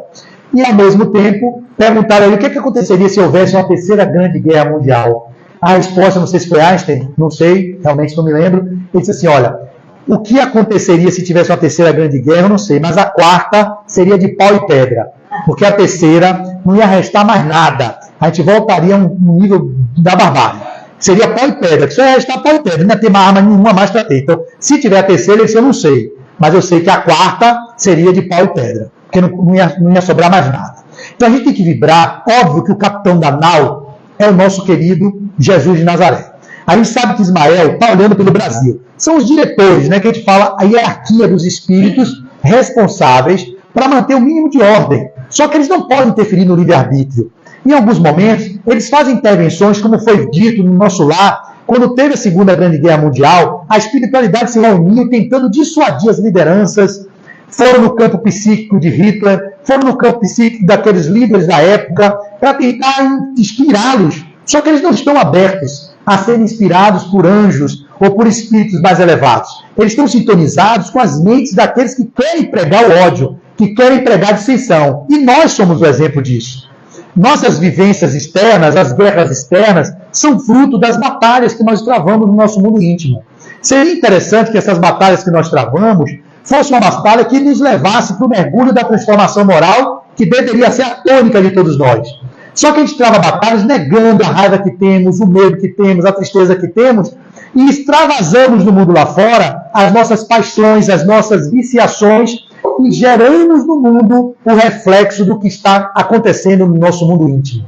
S1: E, ao mesmo tempo, perguntaram ele o que aconteceria se houvesse uma terceira grande guerra mundial. A resposta, não sei se foi Einstein, não sei, realmente não me lembro, ele disse assim, olha, o que aconteceria se tivesse uma terceira grande guerra, eu não sei, mas a quarta seria de pau e pedra, porque a terceira não ia restar mais nada, a gente voltaria a um nível da barbárie. Seria pau e pedra, que só ia restar pau e pedra, não ia ter uma arma nenhuma mais para ter. Então, se tiver a terceira, eu não sei, mas eu sei que a quarta seria de pau e pedra, porque não ia sobrar mais nada. Então a gente tem que vibrar, óbvio que o capitão da nau é o nosso querido Jesus de Nazaré. A gente sabe que Ismael está olhando pelo Brasil. São os diretores, né, que a gente fala, a hierarquia dos espíritos responsáveis para manter o mínimo de ordem. Só que eles não podem interferir no livre-arbítrio. Em alguns momentos, eles fazem intervenções, como foi dito no nosso lar, quando teve a Segunda Grande Guerra Mundial, a espiritualidade se reuniu tentando dissuadir as lideranças, foram no campo psíquico de Hitler, foram no campo psíquico daqueles líderes da época, para tentar inspirá-los. Só que eles não estão abertos a serem inspirados por anjos ou por espíritos mais elevados. Eles estão sintonizados com as mentes daqueles que querem pregar o ódio, que querem pregar a dissensão. E nós somos o exemplo disso. Nossas vivências externas, as guerras externas, são fruto das batalhas que nós travamos no nosso mundo íntimo. Seria interessante que essas batalhas que nós travamos fosse uma batalha que nos levasse para o mergulho da transformação moral, que deveria ser a tônica de todos nós. Só que a gente trava batalhas negando a raiva que temos, o medo que temos, a tristeza que temos, e extravasamos no mundo lá fora as nossas paixões, as nossas viciações, e geramos no mundo o reflexo do que está acontecendo no nosso mundo íntimo.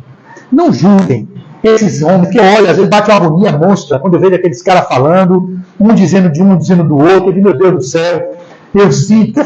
S1: Não julguem esses homens, que olha, às vezes bate uma agonia monstra quando eu vejo aqueles caras falando, um dizendo de um, dizendo do outro, eu digo, meu Deus do céu, eu sinto, eu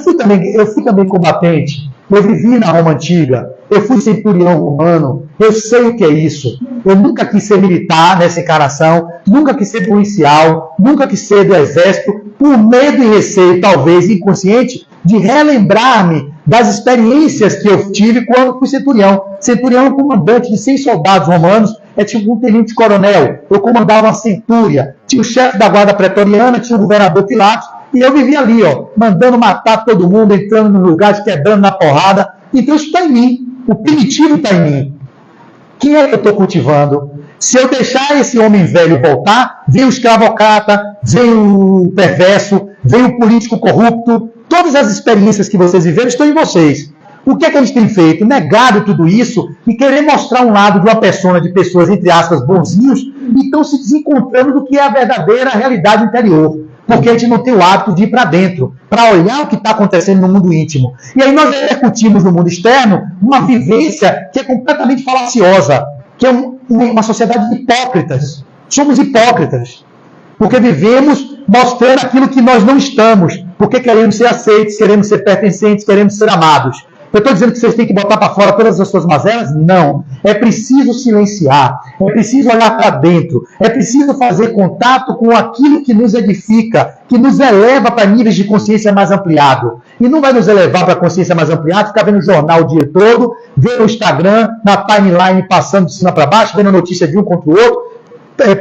S1: fui também combatente, eu vivi na Roma Antiga, eu fui centurião romano, eu sei o que é isso. Eu nunca quis ser militar nessa encarnação, nunca quis ser policial, nunca quis ser do exército, por medo e receio, talvez inconsciente, de relembrar-me das experiências que eu tive quando fui centurião. Centurião é um comandante de 100 soldados romanos, é tipo um tenente-coronel. Eu comandava uma centúria, tinha o chefe da guarda pretoriana, tinha o governador Pilatos, e eu vivia ali, ó, mandando matar todo mundo, entrando no lugar, quebrando na porrada. Então isso está em mim. O primitivo está em mim. Quem é que eu estou cultivando? Se eu deixar esse homem velho voltar, vem o escravocrata, vem o perverso, vem o político corrupto. Todas as experiências que vocês viveram estão em vocês. O que é que a gente tem feito? Negado tudo isso e querer mostrar um lado de uma persona de pessoas, entre aspas, bonzinhos, e estão se desencontrando do que é a verdadeira realidade interior. Porque a gente não tem o hábito de ir para dentro, para olhar o que está acontecendo no mundo íntimo. E aí nós repercutimos no mundo externo uma vivência que é completamente falaciosa, que é uma sociedade de hipócritas. Somos hipócritas, porque vivemos mostrando aquilo que nós não estamos, porque queremos ser aceitos, queremos ser pertencentes, queremos ser amados. Eu estou dizendo que vocês têm que botar para fora todas as suas mazelas? Não. É preciso silenciar, é preciso olhar para dentro, é preciso fazer contato com aquilo que nos edifica, que nos eleva para níveis de consciência mais ampliado. E não vai nos elevar para a consciência mais ampliada, ficar vendo o jornal o dia todo, vendo o Instagram, na timeline, passando de cima para baixo, vendo a notícia de um contra o outro,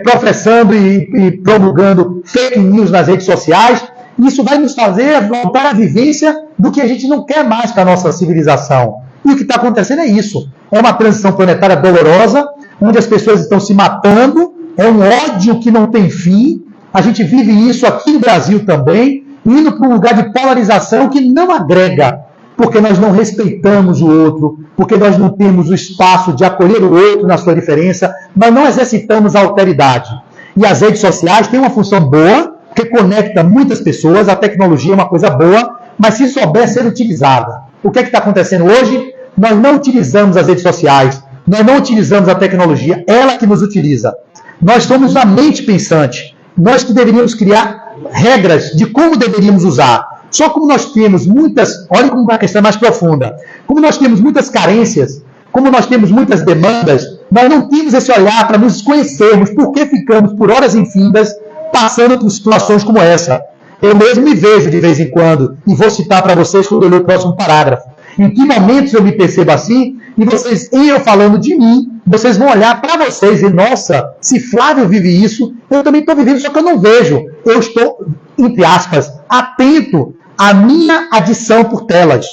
S1: professando e promulgando fake news nas redes sociais. Isso vai nos fazer voltar à vivência do que a gente não quer mais para a nossa civilização. E o que está acontecendo é isso. É uma transição planetária dolorosa, onde as pessoas estão se matando, é um ódio que não tem fim. A gente vive isso aqui no Brasil também, indo para um lugar de polarização que não agrega, porque nós não respeitamos o outro, porque nós não temos o espaço de acolher o outro na sua diferença, nós não exercitamos a alteridade. E as redes sociais têm uma função boa, que conecta muitas pessoas, a tecnologia é uma coisa boa, mas se souber ser utilizada. O que é que está acontecendo hoje? Nós não utilizamos as redes sociais, nós não utilizamos a tecnologia, ela que nos utiliza. Nós somos a mente pensante, nós que deveríamos criar regras de como deveríamos usar. Só como nós temos muitas, olhem como a questão é mais profunda, como nós temos muitas carências, como nós temos muitas demandas, nós não temos esse olhar para nos conhecermos, porque ficamos por horas infindas passando por situações como essa. Eu mesmo me vejo de vez em quando, e vou citar para vocês quando eu ler o próximo parágrafo. Em que momentos eu me percebo assim, e vocês, em eu falando de mim, vocês vão olhar para vocês e, nossa, se Flávio vive isso, eu também estou vivendo, só que eu não vejo. Eu estou, entre aspas, atento à minha adição por telas.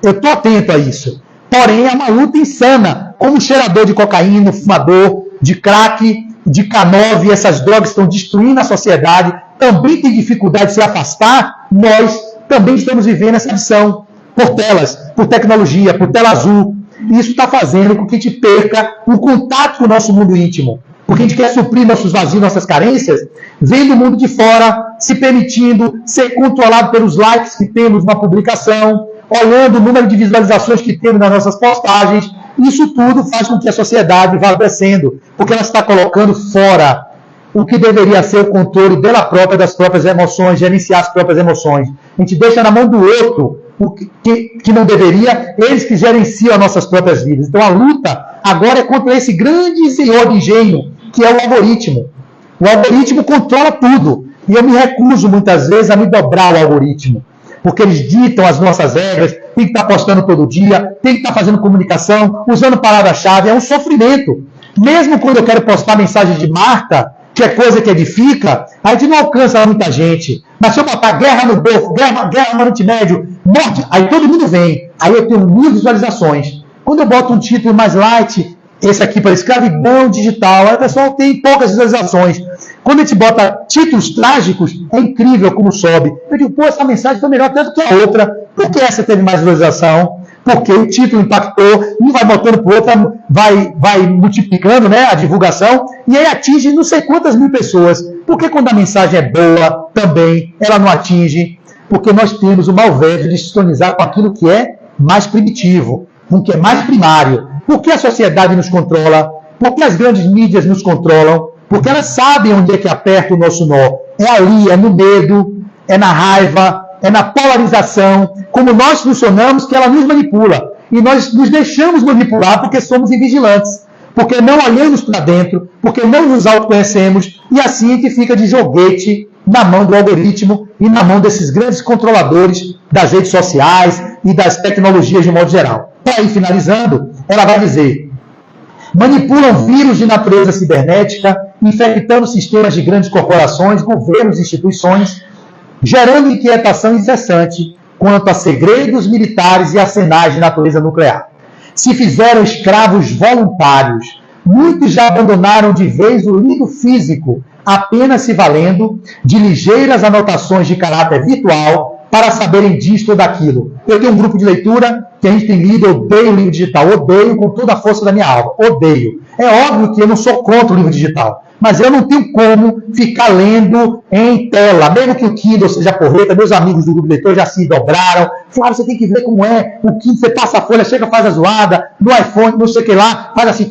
S1: Eu estou atento a isso. Porém, é uma luta insana. Como cheirador de cocaína, fumador, de crack, de K9, essas drogas estão destruindo a sociedade, também tem dificuldade de se afastar, nós também estamos vivendo essa adição por telas, por tecnologia, por tela azul. Isso está fazendo com que a gente perca o contato com o nosso mundo íntimo. Porque a gente quer suprir nossos vazios, nossas carências, vendo o mundo de fora, se permitindo ser controlado pelos likes que temos na publicação, olhando o número de visualizações que temos nas nossas postagens. Isso tudo faz com que a sociedade vá crescendo, porque ela está colocando fora o que deveria ser o controle dela própria, das próprias emoções, gerenciar as próprias emoções. A gente deixa na mão do outro o que não deveria, eles que gerenciam as nossas próprias vidas. Então a luta agora é contra esse grande senhor de engenho, que é o algoritmo. O algoritmo controla tudo. E eu me recuso muitas vezes a me dobrar ao algoritmo. Porque eles ditam as nossas regras, tem que estar postando todo dia, tem que estar fazendo comunicação, usando palavra-chave, é um sofrimento. Mesmo quando eu quero postar mensagem de marca, que é coisa que edifica, a gente não alcança muita gente. Mas se eu botar guerra no Golfo, guerra no Oriente Médio, morte, aí todo mundo vem. Aí eu tenho 1000 visualizações. Quando eu boto um título mais light, esse aqui para escravidão digital, aí o pessoal tem poucas visualizações. Quando a gente bota títulos trágicos, é incrível como sobe. Eu digo, pô, essa mensagem foi melhor tanto que a outra. Por que essa teve mais visualização? Porque o título impactou, um vai botando para o outro, vai multiplicando, né, a divulgação, e aí atinge não sei quantas mil pessoas. Porque quando a mensagem é boa, também, ela não atinge? Porque nós temos o malvério de sintonizar com aquilo que é mais primitivo, com o que é mais primário. Por que a sociedade nos controla? Por que as grandes mídias nos controlam? Porque elas sabem onde é que aperta o nosso nó. É ali, é no medo, é na raiva, é na polarização. Como nós funcionamos, que ela nos manipula. E nós nos deixamos manipular porque somos invigilantes. Porque não olhamos para dentro, porque não nos autoconhecemos. E assim a gente fica de joguete na mão do algoritmo e na mão desses grandes controladores das redes sociais e das tecnologias de modo geral. Para ir finalizando, ela vai dizer: manipulam vírus de natureza cibernética, infectando sistemas de grandes corporações, governos e instituições, gerando inquietação incessante quanto a segredos militares e arsenais de natureza nuclear. Se fizeram escravos voluntários, muitos já abandonaram de vez o livro físico, apenas se valendo de ligeiras anotações de caráter virtual para saberem disto ou daquilo. Eu tenho um grupo de leitura que a gente tem lido, eu odeio o livro digital, odeio com toda a força da minha alma, odeio. É óbvio que eu não sou contra o livro digital, mas eu não tenho como ficar lendo em tela, mesmo que o Kindle seja porreta. Meus amigos do grupo de leitor já se dobraram, falaram, você tem que ver como é, o Kindle, você passa a folha, chega, faz a zoada, no iPhone, não sei o que lá, faz assim,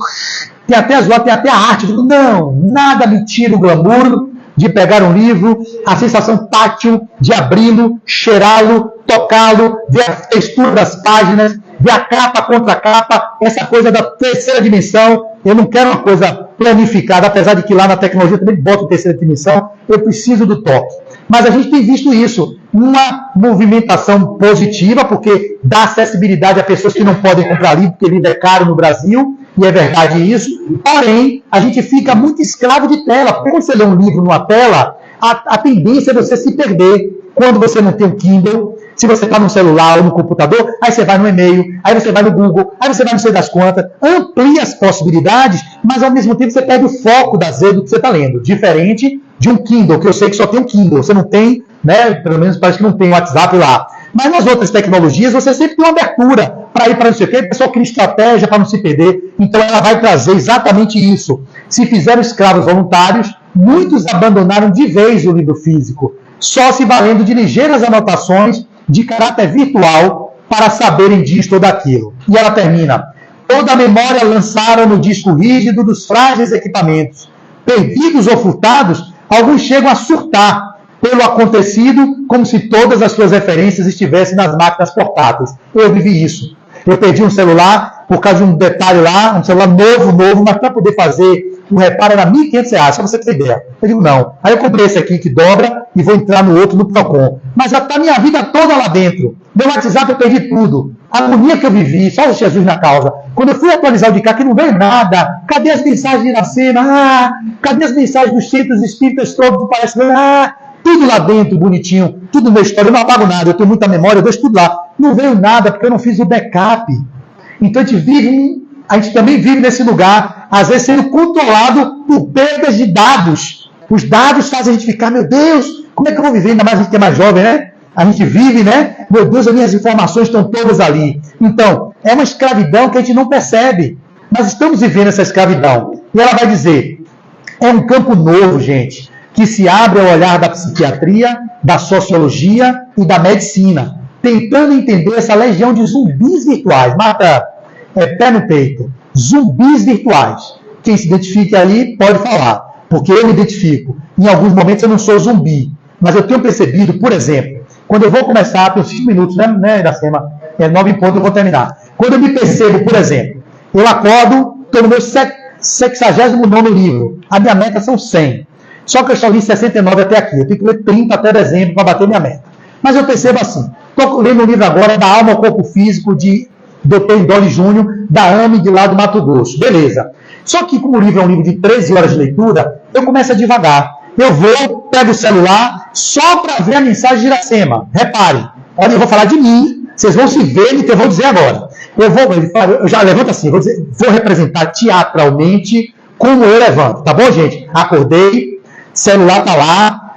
S1: tem até a zoada, tem até a arte. Eu digo, não, nada me tira o glamour de pegar um livro, a sensação tátil de abri-lo, cheirá-lo, tocá-lo, ver a textura das páginas, ver a capa contra a capa, essa coisa da terceira dimensão. Eu não quero uma coisa planificada, apesar de que lá na tecnologia também boto terceira dimensão, eu preciso do toque. Mas a gente tem visto isso, uma movimentação positiva, porque dá acessibilidade a pessoas que não podem comprar livro, porque livro é caro no Brasil, e é verdade isso. Porém, a gente fica muito escravo de tela. Quando você lê um livro numa tela, a tendência é você se perder. Quando você não tem o Kindle, se você está no celular ou no computador, aí você vai no e-mail, aí você vai no Google, aí você vai não sei das quantas, amplia as possibilidades, mas ao mesmo tempo você perde o foco das vezes do que você está lendo. Diferente de um Kindle, que eu sei que só tem um Kindle. Você não tem, né? Pelo menos parece que não tem o WhatsApp lá. Mas nas outras tecnologias, você sempre tem uma abertura para ir para não sei o quê, a pessoa cria estratégia para não se perder. Então ela vai trazer exatamente isso. Se fizeram escravos voluntários, muitos abandonaram de vez o livro físico, só se valendo de ligeiras anotações de caráter virtual para saberem disto ou daquilo. E ela termina: toda a memória lançaram no disco rígido dos frágeis equipamentos. Perdidos ou furtados, alguns chegam a surtar pelo acontecido, como se todas as suas referências estivessem nas máquinas portáteis. Eu vivi isso. Eu perdi um celular por causa de um detalhe lá, um celular novo, mas para poder fazer o reparo era R$1.500, só você ter ideia. Eu digo, não. Aí eu comprei esse aqui que dobra e vou entrar no outro no Procon. Mas já está minha vida toda lá dentro. Meu WhatsApp eu perdi tudo. A agonia que eu vivi, só o Jesus na causa. Quando eu fui atualizar o de cá, que não veio nada. Cadê as mensagens de Iracema? Cadê as mensagens dos centros espíritas todos? Parece tudo lá dentro, bonitinho. Tudo no meu história. Eu não apago nada. Eu tenho muita memória, eu deixo tudo lá. Não veio nada, porque eu não fiz o backup. Então a gente também vive nesse lugar, às vezes sendo controlado por perdas de dados. Os dados fazem a gente ficar, meu Deus, como é que eu vou viver? Ainda mais a gente que é mais jovem, né? A gente vive, né? Meu Deus, as minhas informações estão todas ali. Então, é uma escravidão que a gente não percebe. Nós estamos vivendo essa escravidão. E ela vai dizer, é um campo novo, gente, que se abre ao olhar da psiquiatria, da sociologia e da medicina, tentando entender essa legião de zumbis virtuais. Marta, pé no peito. Zumbis virtuais. Quem se identifique ali pode falar, porque eu me identifico. Em alguns momentos eu não sou zumbi, mas eu tenho percebido, por exemplo, quando eu vou começar, tenho 5 minutos, né, Iracema? 9 em ponto eu vou terminar. Quando eu me percebo, por exemplo, eu acordo, estou no meu 69º livro. A minha meta são 100. Só que eu só li 69 até aqui. Eu tenho que ler 30 até dezembro para bater minha meta. Mas eu percebo assim. Estou lendo um livro agora da Alma ao Corpo Físico de Dr. Indoli Júnior, da AME de lá do Mato Grosso. Beleza. Só que como o livro é um livro de 13 horas de leitura, eu começo a devagar. Eu vou, pego o celular, só para ver a mensagem de Iracema. Reparem. Olha, eu vou falar de mim. Vocês vão se ver no que eu vou dizer agora. Eu já levanto assim, vou representar teatralmente como eu levanto. Tá bom, gente? Acordei, celular tá lá,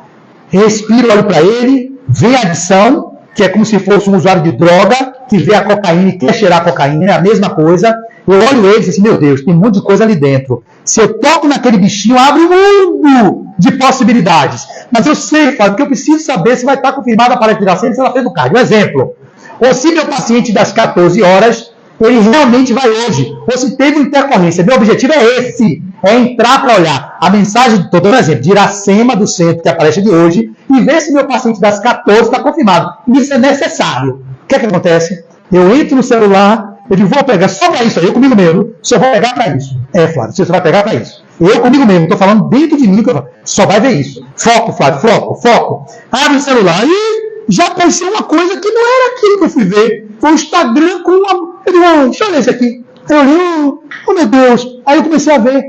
S1: respiro, olho para ele, vê a adição, que é como se fosse um usuário de droga, que vê a cocaína e quer cheirar a cocaína, é a mesma coisa. Eu olho ele e digo assim, meu Deus, tem um monte de coisa ali dentro. Se eu toco naquele bichinho, abre um mundo de possibilidades. Mas eu sei, Fábio, que eu preciso saber se vai estar confirmada a palestra de Iracema, se ela fez o card. Um exemplo. Ou se meu paciente das 14 horas, ele realmente vai hoje. Ou se teve uma intercorrência. Meu objetivo é esse. É entrar para olhar a mensagem, estou dando um exemplo, de Iracema do centro, que é a palestra de hoje, e ver se meu paciente das 14 está confirmado. Isso é necessário. O que é que acontece? Eu entro no celular, eu digo, vou pegar só para isso aí, eu comigo mesmo, só vou pegar para isso. Flávio, você vai pegar para isso. Eu comigo mesmo, estou falando dentro de mim, só vai ver isso. Foco, Flávio, foco. Abre o celular e já apareceu uma coisa que não era aquilo que eu fui ver. Foi o Instagram com uma... Eu digo, deixa eu ver isso aqui. Eu olhei, oh meu Deus. Aí eu comecei a ver.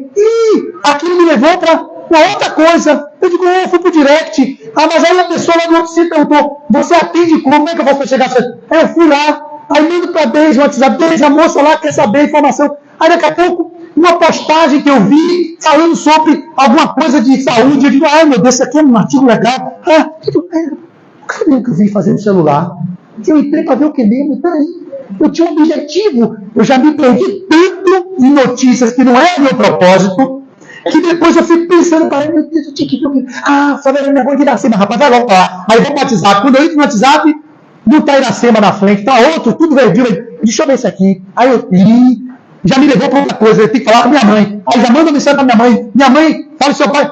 S1: Aquilo me levou para uma outra coisa. Eu digo, eu fui pro direct. Mas aí a pessoa lá do outro se perguntou, você atende como é que eu posso chegar? Aí eu fui lá. Aí mando para Deise, WhatsApp, Deise, a moça lá quer saber a informação. Aí daqui a pouco, uma postagem que eu vi falando sobre alguma coisa de saúde. Eu digo, ai meu Deus, isso aqui é um artigo legal. Cadê que eu vim fazer no celular? Eu entrei para ver o que mesmo? Peraí. Eu tinha um objetivo. Eu já me perdi tanto em notícias que não é meu propósito, que depois eu fico pensando, cara, meu Deus, eu tinha que ver. Só ver a minha mãe de Iracema, rapaz, vai logo lá. Aí eu vou para o WhatsApp. Quando eu entro no WhatsApp, não está Iracema na frente, está outro, tudo verdinho. Deixa eu ver isso aqui. Aí eu li, já me levou para outra coisa. Eu tenho que falar com minha mãe. Aí já manda mensagem para minha mãe. Minha mãe, fala o seu pai.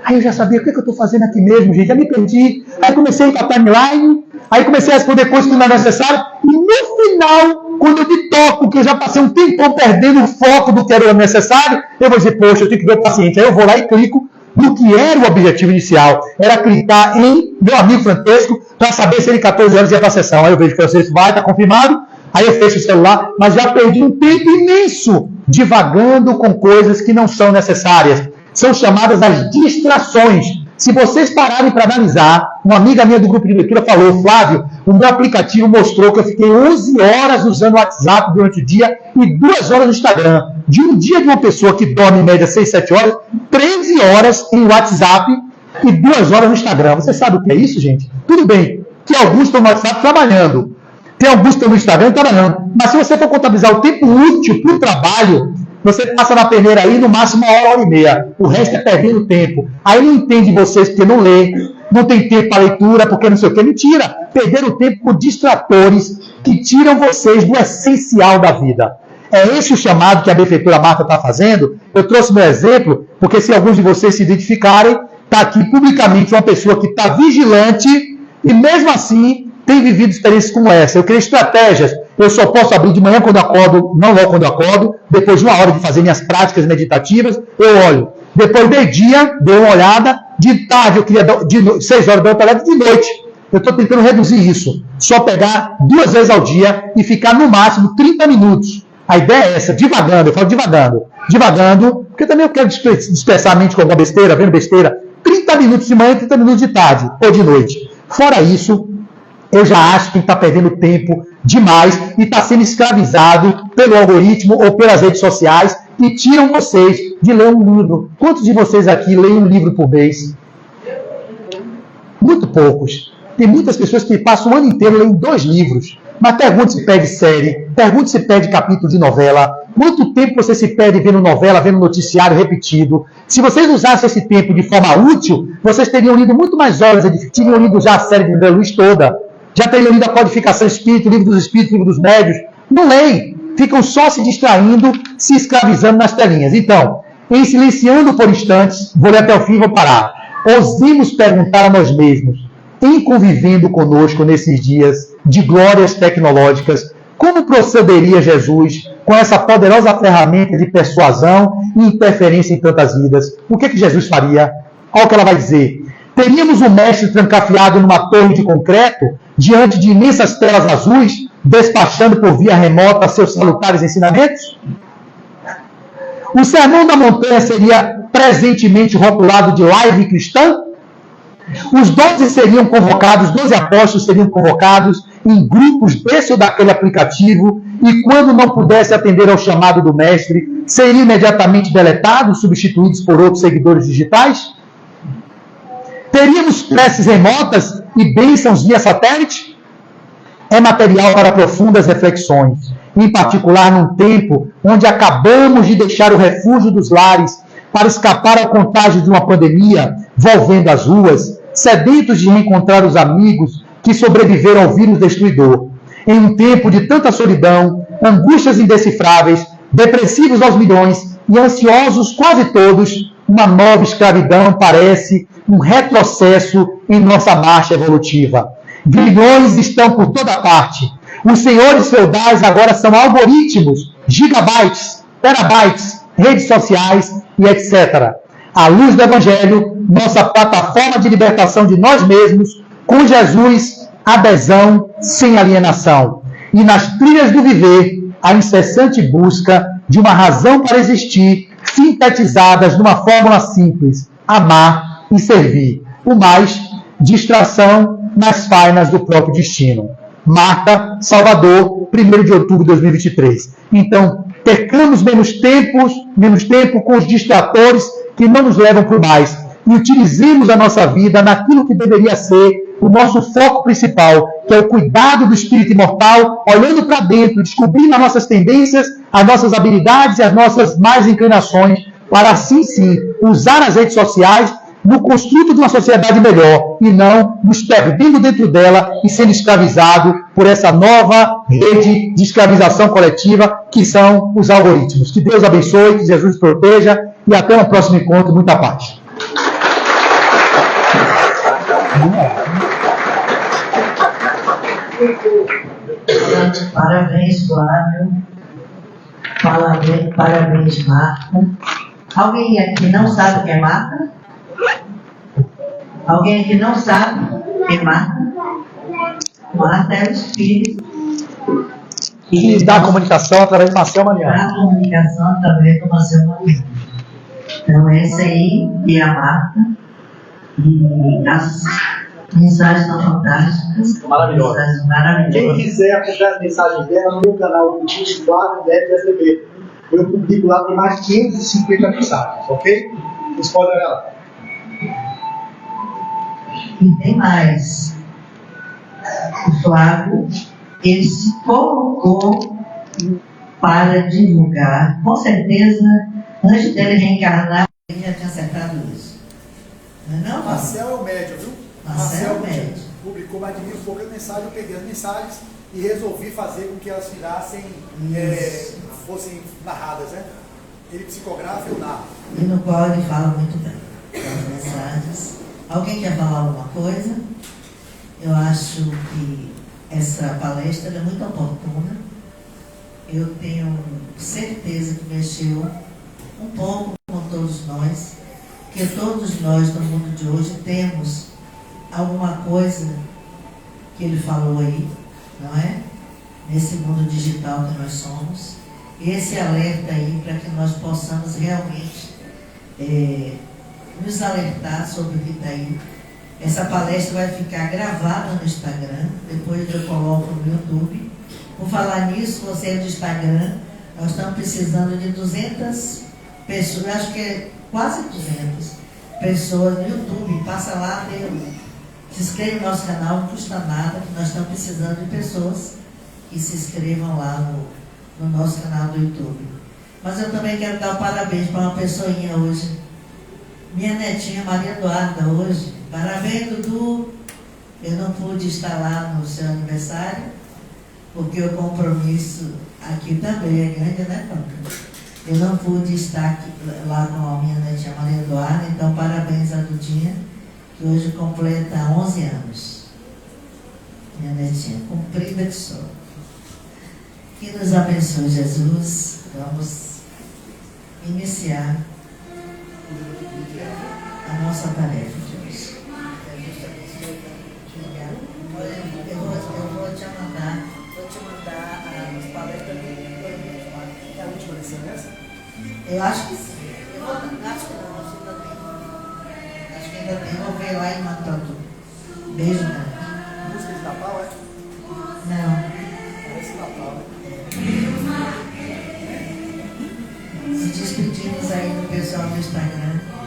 S1: Aí eu já sabia o que eu estou fazendo aqui mesmo, gente. Já me perdi. Aí comecei a ir para a timeline. Aí comecei a responder coisas que não é necessário. E no final, quando eu me toco, que eu já passei um tempão perdendo o foco do que era necessário, eu vou dizer, poxa, eu tenho que ver o paciente. Aí eu vou lá e clico no que era o objetivo inicial. Era clicar em meu amigo Francesco para saber se ele 14 horas ia para a sessão. Aí eu vejo que o Francesco vai, está confirmado. Aí eu fecho o celular, mas já perdi um tempo imenso divagando com coisas que não são necessárias. São chamadas as distrações. Se vocês pararem para analisar, uma amiga minha do grupo de leitura falou, Flávio, o meu aplicativo mostrou que eu fiquei 11 horas usando o WhatsApp durante o dia e 2 horas no Instagram. De um dia de uma pessoa que dorme em média 6, 7 horas, 13 horas em WhatsApp e 2 horas no Instagram. Você sabe o que é isso, gente? Tudo bem que alguns estão no WhatsApp trabalhando, tem alguns que estão no Instagram trabalhando, mas se você for contabilizar o tempo útil para o trabalho, você passa na peneira aí no máximo 1 hora e meia. O resto é perdendo tempo. Aí não entende vocês porque não lê, não tem tempo para leitura, porque não sei o que. Mentira. Perderam tempo com distratores que tiram vocês do essencial da vida. É esse o chamado que a benfeitora Marta está fazendo. Eu trouxe meu exemplo, porque se alguns de vocês se identificarem, está aqui publicamente uma pessoa que está vigilante e mesmo assim tem vivido experiências como essa. Eu criei estratégias. Eu só posso abrir de manhã quando eu acordo, não logo quando eu acordo. Depois de 1 hora de fazer minhas práticas meditativas, eu olho. Depois de dia, dei uma olhada. De tarde, eu queria de 6 horas da outra olhada, de noite. Eu estou tentando reduzir isso. Só pegar 2 vezes ao dia e ficar no máximo 30 minutos. A ideia é essa, divagando, eu falo divagando, porque também eu quero dispersar a mente com alguma besteira, vendo besteira. 30 minutos de manhã, 30 minutos de tarde ou de noite. Fora isso, eu já acho que está perdendo tempo demais e está sendo escravizado pelo algoritmo ou pelas redes sociais e tiram vocês de ler um livro. Quantos de vocês aqui leem um livro por mês? Muito poucos. Tem muitas pessoas que passam o ano inteiro lendo 2 livros. Mas pergunte se perde série, pergunte se perde capítulo de novela. Quanto tempo você se perde vendo novela, vendo noticiário repetido? Se vocês usassem esse tempo de forma útil, vocês teriam lido muito mais horas, teriam lido já a série de André Luiz toda. Já teriam lido a Codificação Espírita, o Livro dos Espíritos, o Livro dos Médios. Não leem. Ficam só se distraindo, se escravizando nas telinhas. Então, em silenciando por instantes, vou ler até o fim e vou parar. Ousemos perguntar a nós mesmos, em convivendo conosco nesses dias de glórias tecnológicas, como procederia Jesus com essa poderosa ferramenta de persuasão e interferência em tantas vidas? O que Jesus faria? Olha o que ela vai dizer. Teríamos um mestre trancafiado numa torre de concreto, diante de imensas telas azuis, despachando por via remota seus salutares ensinamentos? O Sermão da Montanha seria presentemente rotulado de live cristã? Os 12 seriam convocados, 12 apóstolos seriam convocados em grupos desse ou daquele aplicativo e quando não pudesse atender ao chamado do mestre, seriam imediatamente deletados, substituídos por outros seguidores digitais? Teríamos preces remotas e bênçãos via satélite? É material para profundas reflexões, em particular num tempo onde acabamos de deixar o refúgio dos lares para escapar ao contágio de uma pandemia, volvendo às ruas, sedentos de reencontrar os amigos que sobreviveram ao vírus destruidor. Em um tempo de tanta solidão, angústias indecifráveis, depressivos aos milhões e ansiosos quase todos, uma nova escravidão parece um retrocesso em nossa marcha evolutiva. Grilhões estão por toda parte. Os senhores feudais agora são algoritmos, gigabytes, terabytes, redes sociais e etc. À luz do Evangelho, nossa plataforma de libertação de nós mesmos, com Jesus, adesão sem alienação. E nas trilhas do viver, a incessante busca de uma razão para existir, sintetizadas numa fórmula simples: amar e servir. O mais, distração nas fainas do próprio destino. Marta, Salvador, 1º de outubro de 2023. Então, percamos menos tempo com os distratores que não nos levam para o mais e utilizemos a nossa vida naquilo que deveria ser o nosso foco principal, que é o cuidado do espírito imortal, olhando para dentro, descobrindo as nossas tendências, as nossas habilidades e as nossas mais inclinações, para assim sim usar as redes sociais no construto de uma sociedade melhor e não nos perdendo dentro dela e sendo escravizado por essa nova rede de escravização coletiva que são os algoritmos. Que Deus abençoe, que Jesus proteja e até um próximo encontro. Muita paz.
S2: Parabéns, Flávio. Parabéns, Marta. Alguém aqui não sabe o que é Marta? Alguém aqui não sabe o que é Marta? Marta é o espírito
S1: que dá comunicação através de Marcel Mariano.
S2: Dá comunicação através do Marcel Mariano. Então, essa aí é a Marta. E as mensagens são fantásticas.
S1: Maravilhosa.
S3: Quem quiser acompanhar as mensagens dela no meu canal do Curso Flávio deve receber. Eu publico lá, tem mais de 550 mensagens, ok? Vocês podem olhar lá.
S2: E tem mais. O Flávio, ele se colocou para divulgar. Com certeza, antes dele reencarnar, ele já tinha acertado isso. Não é não?
S3: Marcel é o médium, viu?
S2: Marcel é o médium.
S3: Publicou mais de 1.000 mensagens, eu peguei as mensagens e resolvi fazer com que elas virassem, fossem narradas, né? Ele psicografa e eu narro.
S2: E no qual ele fala muito bem as mensagens. Alguém quer falar alguma coisa? Eu acho que essa palestra é muito oportuna. Eu tenho certeza que mexeu um pouco com todos nós, que todos nós no mundo de hoje temos alguma coisa que ele falou aí, não é? Nesse mundo digital que nós somos. E esse alerta aí para que nós possamos realmente nos alertar sobre o que está aí. Essa palestra vai ficar gravada no Instagram, depois eu coloco no YouTube. Por falar nisso, você é do Instagram, nós estamos precisando de 200 pessoas, acho que é quase 200 pessoas no YouTube. Passa lá, se inscreve no nosso canal, não custa nada, que nós estamos precisando de pessoas que se inscrevam lá no nosso canal do YouTube. Mas eu também quero dar parabéns para uma pessoinha hoje, minha netinha Maria Eduarda hoje. Parabéns, Dudu. Eu não pude estar lá no seu aniversário, porque o compromisso aqui também é grande, né, Franca? Eu não pude estar aqui, lá com a minha netinha Maria Eduarda, então parabéns a Dudinha, que hoje completa 11 anos. Minha netinha, comprida de sol. Que nos abençoe, Jesus. Vamos iniciar a nossa tarefa de hoje. Eu vou te mandar as palestras do. É a última lição essa? Eu acho que sim. Acho que não, acho que ainda tem. Vou ver lá e mando para tu. Beijo, né?
S3: Música de Natal, é?
S2: Não.
S3: Parece Natal,
S2: Se despedimos aí do pessoal do Instagram.